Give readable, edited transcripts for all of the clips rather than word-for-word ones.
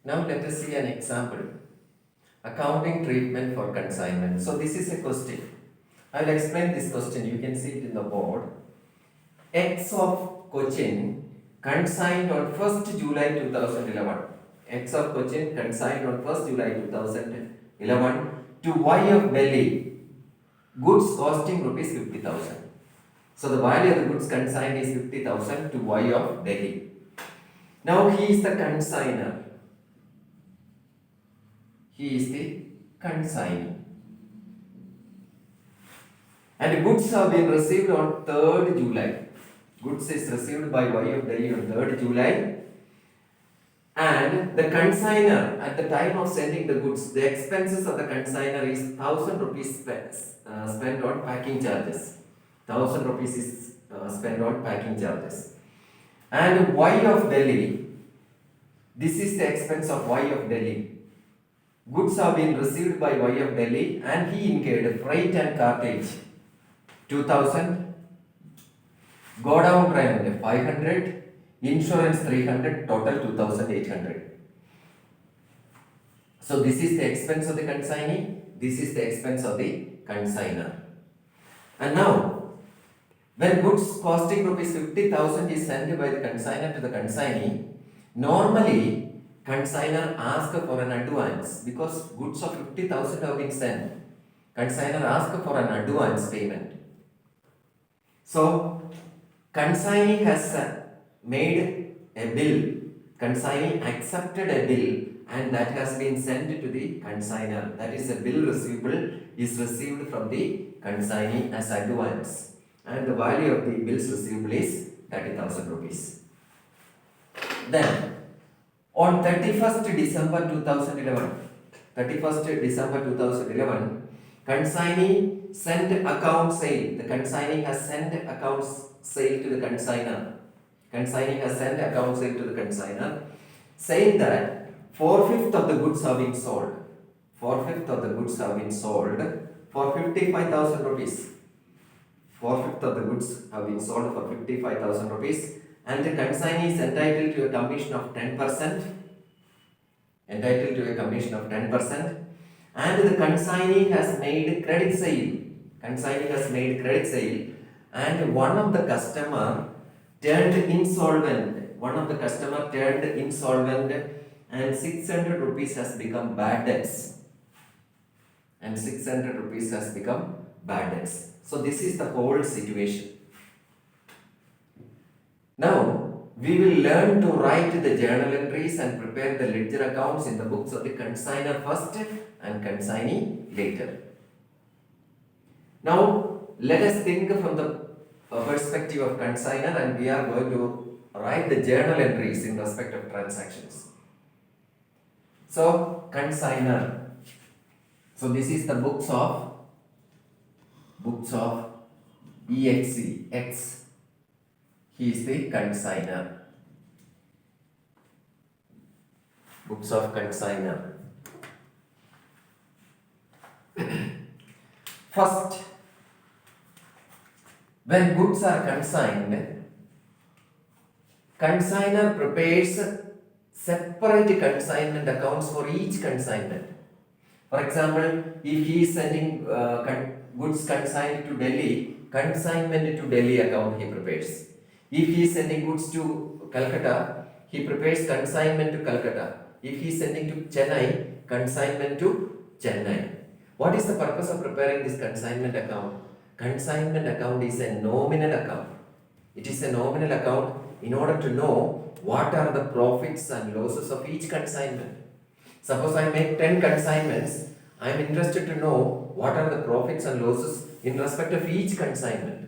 Now let us see an example. Accounting treatment for consignment. So this is a question. I will explain this question. You can see it in the board. X of Cochin consigned on 1st July 2011. X of Cochin consigned on 1st July 2011 to Y of Delhi. Goods costing rupees 50,000. So the value of the goods consigned is 50,000 to Y of Delhi. Now he is the consigner. He is the consignee. And goods have been received on 3rd July. Goods is received by Y of Delhi on 3rd July. And the consigner, at the time of sending the goods, the expenses of the consigner is 1,000 rupees spent on packing charges. 1,000 rupees is spent on packing charges. And Y of Delhi, this is the expense of Y of Delhi. Goods have been received by Y of Delhi and he incurred freight and cartage 2000, go down rent 500, insurance 300, total 2800. So this is the expense of the consignee, this is the expense of the consigner. And now, when goods costing rupees 50,000 is sent by the consigner to the consignee, normally consigner asks for an advance because goods of 50,000 have been sent. Consigner asks for an advance payment. So, consignee has made a bill, consignee accepted a bill and that has been sent to the consigner. That is, a bill receivable is received from the consignee as advance and the value of the bills receivable is 30,000 rupees. Then, on 31st December 2011, consignee sent account sale. The consignee has sent account sale to the consigner. Consignee has sent account sale to the consigner, saying that 4/5 of the goods have been sold. 4/5 of the goods have been sold for 55,000 rupees. 4/5 of the goods have been sold for 55,000 rupees. And the consignee is entitled to a commission of 10%. Entitled to a commission of 10%. And the consignee has made credit sale. Consignee has made credit sale. And one of the customer turned insolvent. One of the customer turned insolvent and 600 rupees has become bad debts. And 600 rupees has become bad debts. So this is the whole situation. Now, we will learn to write the journal entries and prepare the ledger accounts in the books of the consigner first and consignee later. Now, let us think from the perspective of consigner and we are going to write the journal entries in respect of transactions. So, consigner. So, this is the books of EXE, X. He is the consigner. Books of consigner. First, when goods are consigned, consigner prepares separate consignment accounts for each consignment. For example, if he is sending goods consigned to Delhi, consignment to Delhi account he prepares. If he is sending goods to Calcutta, he prepares consignment to Calcutta. If he is sending to Chennai, consignment to Chennai. What is the purpose of preparing this consignment account? Consignment account is a nominal account. It is a nominal account in order to know what are the profits and losses of each consignment. Suppose I make 10 consignments, I am interested to know what are the profits and losses in respect of each consignment.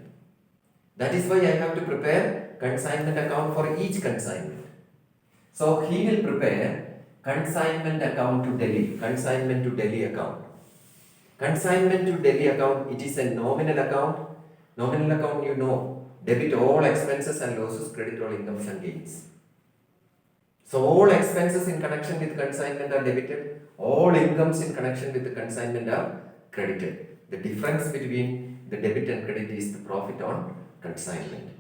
That is why I have to prepare consignment account for each consignment. So he will prepare consignment account to Delhi, consignment to Delhi account. Consignment to Delhi account, it is a nominal account. Nominal account, you know, debit all expenses and losses, credit all incomes and gains. So all expenses in connection with consignment are debited, all incomes in connection with the consignment are credited. The difference between the debit and credit is the profit on consignment.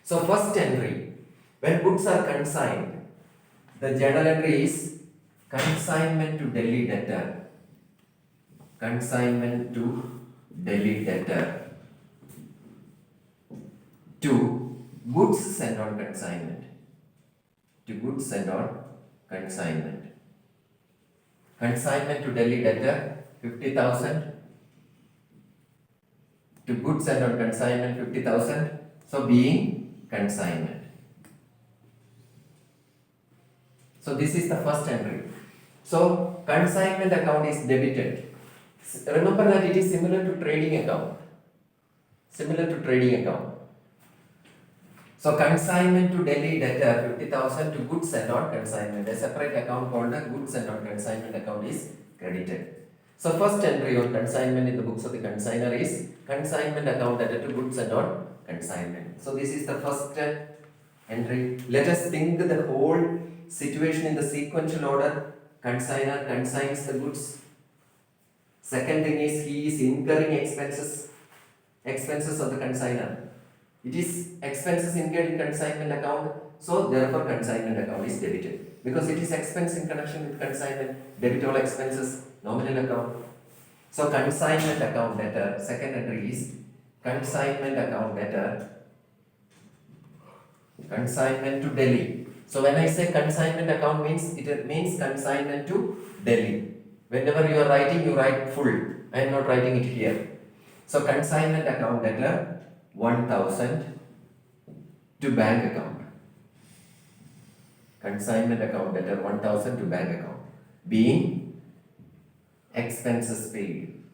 So first entry, when goods are consigned, The journal entry is consignment to Delhi debtor. Consignment to Delhi debtor to goods sent on consignment. To goods sent on consignment. Consignment to Delhi debtor 50,000. To goods sent on consignment 50,000. So being consignment. So this is the first entry. So consignment account is debited. Remember that it is similar to trading account. Similar to trading account. So consignment to Delhi debtor 50,000 to goods sent on consignment. A separate account called the goods sent on consignment account is credited. So first entry on consignment in the books of the consignor is consignment account debtor to goods sent on consignment. So this is the first entry. Let us think the whole situation in the sequential order. Consignor consigns the goods. Second thing is he is incurring expenses of the consignor. It is expenses incurred in consignment account, so therefore consignment account is debited. Because it is expense in connection with consignment, debit all expenses, nominal account. So consignment account debtor, second entry is consignment account debtor, consignment to Delhi. So when I say consignment account means, it means consignment to Delhi. Whenever you are writing, you write full. I am not writing it here. So consignment account debtor 1,000 to bank account. Consignment account debtor 1,000 to bank account. Being expenses paid.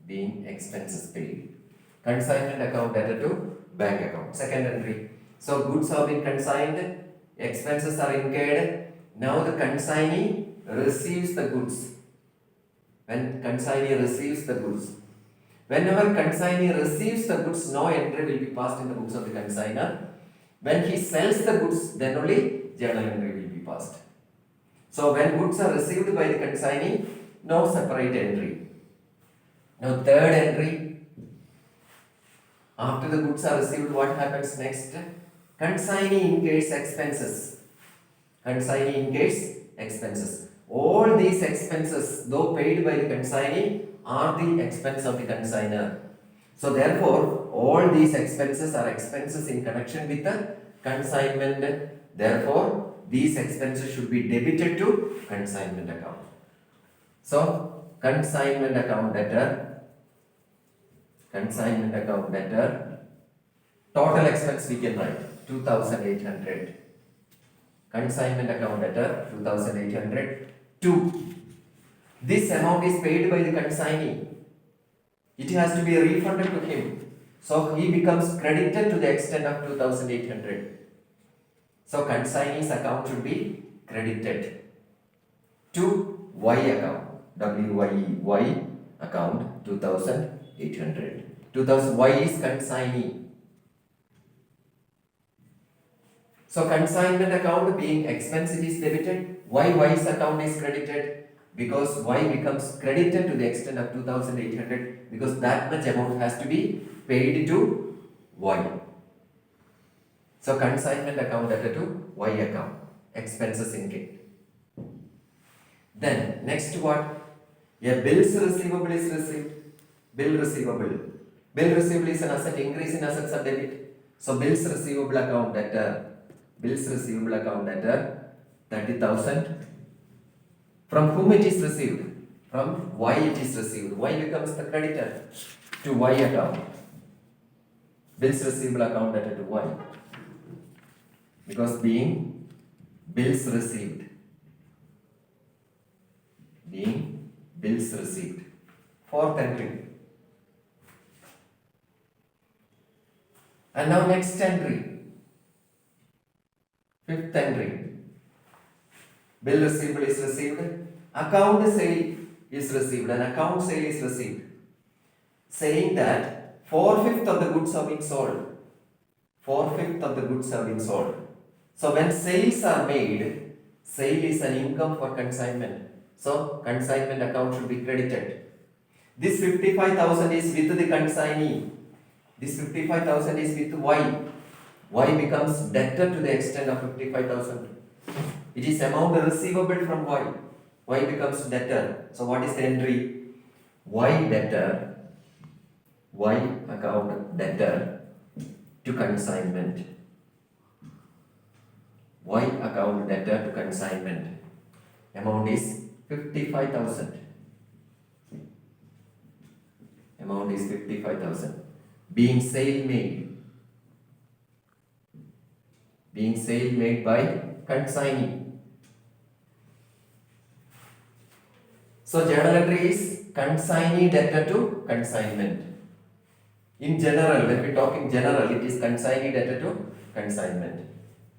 Being expenses paid. Consignment account debtor to bank account. Second entry. So goods have been consigned, expenses are incurred. Now the consignee receives the goods. When consignee receives the goods. Whenever consignee receives the goods, no entry will be passed in the books of the consignor. When he sells the goods, then only journal entry will be passed. So when goods are received by the consignee, no separate entry. Now third entry, after the goods are received, what happens next? Consignee incurs expenses. Consignee incurs expenses. All these expenses, though paid by the consignee, are the expense of the consignor. So therefore, all these expenses are expenses in connection with the consignment. Therefore, these expenses should be debited to consignment account. So, consignment account debtor, total expense we can write 2,800. Consignment account debtor 2,800. 2. This amount is paid by the consignee. It has to be refunded to him. So he becomes credited to the extent of 2,800. So consignee's account should be credited to Y account. WYE account 2,800. 2,000 Y is consignee. So consignment account being expense it is debited. Y's account is credited. Because Y becomes credited to the extent of 2,800 because that much amount has to be paid to Y. So consignment account debtor to Y account. Expenses incurred. Then next what? A bills receivable is received. Bill receivable. Bill receivable is an asset. Increase in assets are debit. So bills receivable account debtor. Bills receivable account debtor 30,000. From whom it is received? From Y it is received. Y becomes the creditor to Y account. Bills receivable account debtor to Y. Because being bills received. Being bills received. Fourth entry. And now next entry. Fifth entry. Bill receivable is received. Account sale is received. An account sale is received. Saying that 4/5 of the goods have been sold. 4/5 of the goods have been sold. So when sales are made, sale is an income for consignment. So consignment account should be credited. This 55,000 is with the consignee. This 55,000 is with Y. Y becomes debtor to the extent of 55,000. It is amount receivable from Y. Y becomes debtor. So what is the entry? Y debtor, Y account debtor to consignment. Y account debtor to consignment. Amount is 55,000. Amount is 55,000. Being sale made. Being sale made by consignee. So journal entry is consignee debtor to consignment. In general, when we talk in general, it is consignee debtor to consignment.